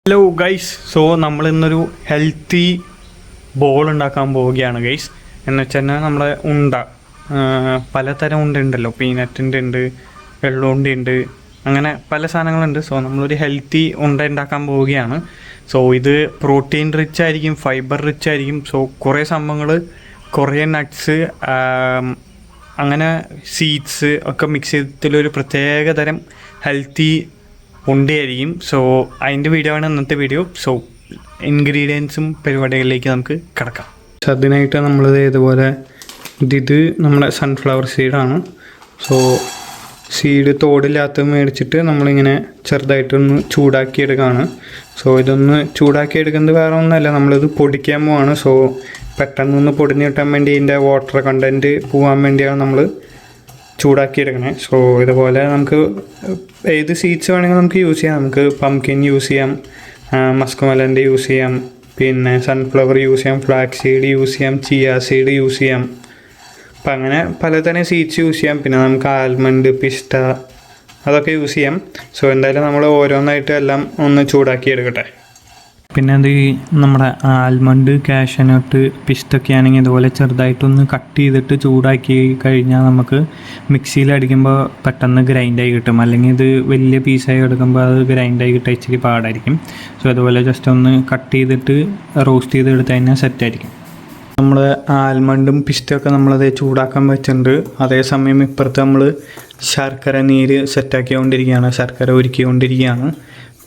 Hello guys, so നമ്മളിന്നൊരു healthy ball ഉണ്ടാക്കാൻ പോവുകയാണ് ഗൈസ്. എന്ന് വെച്ച് കഴിഞ്ഞാൽ നമ്മുടെ ഉണ്ട പലതരം ഉണ്ട ഉണ്ടല്ലോ. പീനട്ടിൻ്റെ ഉണ്ട്, വെള്ളുണ്ടി ഉണ്ട്, അങ്ങനെ പല സാധനങ്ങളുണ്ട്. സോ നമ്മളൊരു ഹെൽത്തി ഉണ്ട ഉണ്ടാക്കാൻ പോവുകയാണ്. സോ ഇത് പ്രോട്ടീൻ റിച്ച് ആയിരിക്കും, ഫൈബർ റിച്ച് ആയിരിക്കും. സോ കുറേ സംഭവങ്ങൾ, കുറേ നട്ട്സ്, അങ്ങനെ സീഡ്സ് ഒക്കെ മിക്സ് ചെയ്തിട്ടുള്ളൊരു പ്രത്യേക തരം ഹെൽത്തി ഉണ്ടയായിരിക്കും. സോ അതിൻ്റെ വീഡിയോ ആണ് ഇന്നത്തെ വീഡിയോ. സോ ഇൻഗ്രീഡിയൻസും പരിപാടികളിലേക്ക് നമുക്ക് കിടക്കാം. അതിനായിട്ട് നമ്മളിത് ഇതുപോലെ ഇത് നമ്മുടെ സൺഫ്ലവർ സീഡാണ്. സോ സീഡ് തോടില്ലാത്ത മേടിച്ചിട്ട് നമ്മളിങ്ങനെ ചെറുതായിട്ടൊന്ന് ചൂടാക്കിയെടുക്കുകയാണ്. സോ ഇതൊന്ന് ചൂടാക്കിയെടുക്കുന്നത് വേറെ ഒന്നുമല്ല, നമ്മളിത് പൊടിക്കാൻ പോവാണ്. സോ പെട്ടെന്നൊന്ന് പൊടിഞ്ഞ് കിട്ടാൻ വേണ്ടി ഇതിൻ്റെ വാട്ടർ കണ്ടൻറ്റ് പോകാൻ വേണ്ടിയാണ് നമ്മൾ ചൂടാക്കിയെടുക്കണേ. സോ ഇതുപോലെ നമുക്ക് ഏത് സീഡ്സ് വേണമെങ്കിൽ നമുക്ക് യൂസ് ചെയ്യാം. നമുക്ക് പംകിൻ യൂസ് ചെയ്യാം, മസ്ക് മെലൻ്റെ യൂസ് ചെയ്യാം, പിന്നെ സൺഫ്ലവർ യൂസ് ചെയ്യാം, ഫ്ലാക്സ് സീഡ് യൂസ് ചെയ്യാം, ചിയ സീഡ് യൂസ് ചെയ്യാം. അപ്പം അങ്ങനെ പലതരം സീഡ്സ് യൂസ് ചെയ്യാം. പിന്നെ നമുക്ക് ആൽമണ്ട്, പിസ്ത അതൊക്കെ യൂസ് ചെയ്യാം. സോ എന്തായാലും നമ്മൾ ഓരോന്നായിട്ട് എല്ലാം ഒന്ന് ചൂടാക്കി എടുക്കട്ടെ. പിന്നെ അത് നമ്മുടെ ആൽമണ്ട്, കാഷ്യനട്ട്, പിസ്റ്റൊക്കെ ആണെങ്കിൽ ഇതുപോലെ ചെറുതായിട്ടൊന്ന് കട്ട് ചെയ്തിട്ട് ചൂടാക്കി കഴിഞ്ഞാൽ നമുക്ക് മിക്സിയിൽ അടിക്കുമ്പോൾ പെട്ടെന്ന് ഗ്രൈൻഡായി കിട്ടും. അല്ലെങ്കിൽ ഇത് വലിയ പീസായി എടുക്കുമ്പോൾ അത് ഗ്രൈൻഡായി കിട്ടാൻ ഇച്ചിരി പാടായിരിക്കും. സോ അതുപോലെ ജസ്റ്റ് ഒന്ന് കട്ട് ചെയ്തിട്ട് റോസ്റ്റ് ചെയ്ത് എടുത്ത് കഴിഞ്ഞാൽ സെറ്റായിരിക്കും. നമ്മൾ ആൽമണ്ടും പിസ്റ്റൊക്കെ നമ്മളത് ചൂടാക്കാൻ വെച്ചിട്ടുണ്ട്. അതേസമയം ഇപ്പുറത്ത് നമ്മൾ ശർക്കര നീര് സെറ്റാക്കിക്കൊണ്ടിരിക്കുകയാണ്, ശർക്കര ഉരുക്കിക്കൊണ്ടിരിക്കുകയാണ്.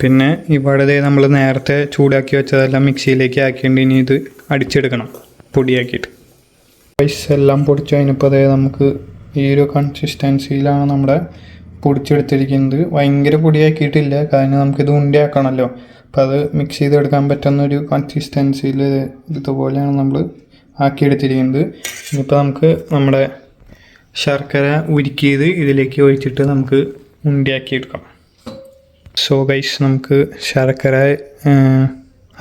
പിന്നെ ഇവിടെ നമ്മൾ നേരത്തെ ചൂടാക്കി വെച്ചതെല്ലാം മിക്സിയിലേക്ക് ആക്കിയിട്ട് ഇനി ഇത് അടിച്ചെടുക്കണം പൊടിയാക്കിയിട്ട്. റൈസ് എല്ലാം പൊടിച്ച് കഴിഞ്ഞപ്പോൾ അതേ നമുക്ക് ഈ ഒരു കൺസിസ്റ്റൻസിയിലാണ് നമ്മുടെ പൊടിച്ചെടുത്തിരിക്കുന്നത്. ഭയങ്കര പൊടിയാക്കിയിട്ടില്ല, കാരണം നമുക്കിത് ഉണ്ടയാക്കണമല്ലോ. അപ്പോൾ അത് മിക്സ് ചെയ്തെടുക്കാൻ പറ്റുന്നൊരു കൺസിസ്റ്റൻസിയിൽ ഇതുപോലെയാണ് നമ്മൾ ആക്കിയെടുത്തിരിക്കുന്നത്. ഇനിയിപ്പോൾ നമുക്ക് നമ്മുടെ ശർക്കര ഉരുക്കിയത് ഇതിലേക്ക് ഒഴിച്ചിട്ട് നമുക്ക് ഉണ്ടയാക്കിയെടുക്കാം. സോ ഗൈസ്, നമുക്ക് ശർക്കര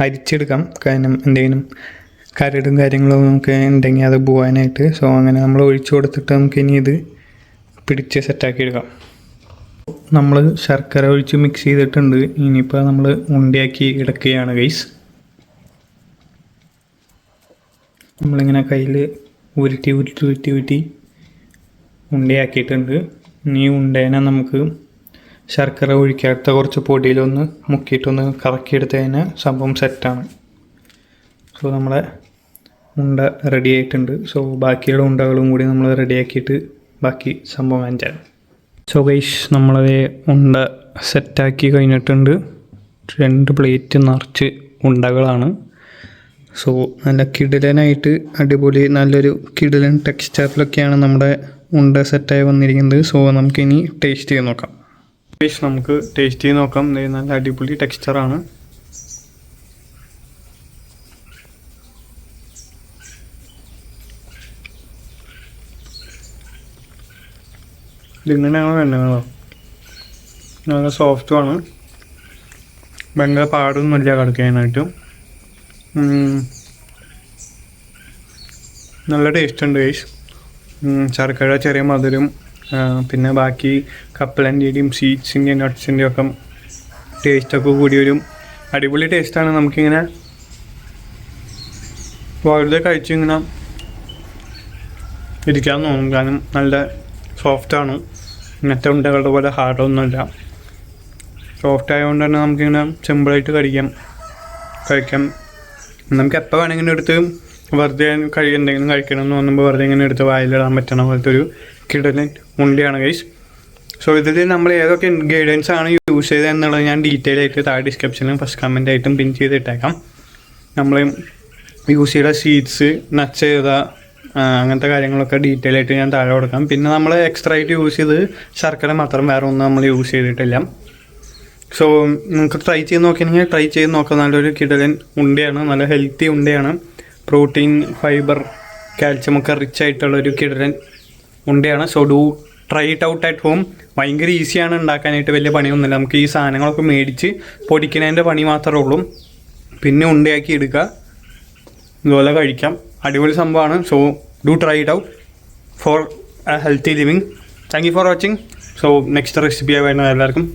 അരിച്ചെടുക്കാം, കാരണം എന്തെങ്കിലും കരടും കാര്യങ്ങളും നമുക്ക് ഉണ്ടെങ്കിൽ അത് പോകാനായിട്ട്. സോ അങ്ങനെ നമ്മൾ ഒഴിച്ചു കൊടുത്തിട്ട് നമുക്ക് ഇനി ഇത് പിടിച്ച് സെറ്റാക്കി എടുക്കാം. നമ്മൾ ശർക്കര ഒഴിച്ച് മിക്സ് ചെയ്തിട്ടുണ്ട്. ഇനിയിപ്പോൾ നമ്മൾ ഉണ്ടയാക്കി എടുക്കുകയാണ് ഗൈസ്. നമ്മളിങ്ങനെ കയ്യിൽ ഉരുട്ടി ഉണ്ടയാക്കിയിട്ടുണ്ട്. ഇനി ഉണ്ടേനെ നമുക്ക് ശർക്കര ഒഴിക്കാത്ത കുറച്ച് പൊടിയിലൊന്ന് മുക്കിയിട്ടൊന്ന് കറക്കിയെടുത്ത് കഴിഞ്ഞാൽ സംഭവം സെറ്റാണ്. സോ നമ്മളെ ഉണ്ട റെഡി ആയിട്ടുണ്ട്. സോ ബാക്കിയുള്ള ഉണ്ടകളും കൂടി നമ്മൾ റെഡിയാക്കിയിട്ട് ബാക്കി സംഭവം കാണിച്ചാൽ. സോ ഗൈസ്, നമ്മളത് ഉണ്ട സെറ്റാക്കി കഴിഞ്ഞിട്ടുണ്ട്. 2 പ്ലേറ്റ് നിറച്ച് ഉണ്ടകളാണ്. സോ നല്ല കിടിലനായിട്ട് അടിപൊളി നല്ലൊരു കിടിലൻ ടെക്സ്ചറിലൊക്കെയാണ് നമ്മുടെ ഉണ്ട സെറ്റായി വന്നിരിക്കുന്നത്. സോ നമുക്കിനി ടേസ്റ്റ് ചെയ്ത് നോക്കാം. നമുക്ക് ടേസ്റ്റ് ചെയ്ത് നോക്കാം. നല്ല അടിപൊളി ടെക്സ്ചറാണ്. ഇതിങ്ങനെയാണോ എണ്ണകളോ? നല്ല സോഫ്റ്റുമാണ്, ഭയങ്കര പാടൊന്നുമില്ല കടക്കാനായിട്ട്. നല്ല ടേസ്റ്റ് ഉണ്ട് ഗൈസ്. ശർക്കര ചെറിയ മധുരം, പിന്നെ ബാക്കി കപ്പലൻ്റെയും സീഡ്സിൻ്റെയും നട്ട്സിൻ്റെയും ഒക്കെ ടേസ്റ്റൊക്കെ കൂടിയൊരു അടിപൊളി ടേസ്റ്റാണ്. നമുക്കിങ്ങനെ വെറുതെ കഴിച്ചിങ്ങനെ ഇരിക്കാൻ തോന്നും, കാരണം നല്ല സോഫ്റ്റാണ്. ഇങ്ങനത്തെ ഉണ്ടകളുടെ പോലെ ഹാർഡൊന്നുമില്ല. സോഫ്റ്റ് ആയതുകൊണ്ട് തന്നെ നമുക്കിങ്ങനെ സിമ്പിളായിട്ട് കഴിക്കാം. നമുക്ക് എപ്പോൾ വേണമെങ്കിലും എടുത്ത് വെറുതെ എന്തെങ്കിലും കഴിക്കണം എന്ന് തോന്നുമ്പോൾ വെറുതെ ഇങ്ങനെ എടുത്ത് വായിലിടാൻ പറ്റണ പോലത്തെ ഒരു കിടലൻ ഉണ്ടയാണ് ഗൈസ്. സോ ഇതിൽ നമ്മൾ ഏതൊക്കെ ഇൻഗ്രീഡിയൻസ് ആണ് യൂസ് ചെയ്തത് എന്നുള്ളത് ഞാൻ ഡീറ്റെയിൽ ആയിട്ട് താഴെ ഡിസ്ക്രിപ്ഷനിലും ഫസ്റ്റ് കമൻ്റ് ആയിട്ടും പിൻ ചെയ്തിട്ടേക്കാം. നമ്മൾ യൂസ് ചെയ്ത സീഡ്സ്, നട്ട്സ് ചെയ്ത അങ്ങനത്തെ കാര്യങ്ങളൊക്കെ ഡീറ്റെയിൽ ആയിട്ട് ഞാൻ താഴെ കൊടുക്കാം. പിന്നെ നമ്മൾ എക്സ്ട്രാ ആയിട്ട് യൂസ് ചെയ്ത് ശർക്കര മാത്രം, വേറെ ഒന്നും നമ്മൾ യൂസ് ചെയ്തിട്ടില്ല. സോ നിങ്ങൾക്ക് ട്രൈ ചെയ്ത് നോക്കിയാണെങ്കിൽ ട്രൈ ചെയ്ത് നോക്കാം. നല്ലൊരു കിടലൻ ഉണ്ടയാണ്, നല്ല ഹെൽത്തി ഉണ്ടയാണ്. പ്രോട്ടീൻ, ഫൈബർ, കാൽസ്യം ഒക്കെ റിച്ച് ആയിട്ടുള്ളൊരു കിടലൻ ഉണ്ടയാണ്. So do try it out at home. ഭയങ്കര ഈസിയാണ് ഉണ്ടാക്കാനായിട്ട്, വലിയ പണിയൊന്നുമില്ല. നമുക്ക് ഈ സാധനങ്ങളൊക്കെ മേടിച്ച് പൊടിക്കുന്നതിൻ്റെ പണി മാത്രമേ ഉള്ളൂ. പിന്നെ ഉണ്ടയാക്കി എടുക്കുക, ഇതുപോലെ കഴിക്കാം. അടിപൊളി സംഭവമാണ്. So do try it out for A healthy living. Thank you for watching. So next recipe ആയി വരുന്നത് എല്ലാവർക്കും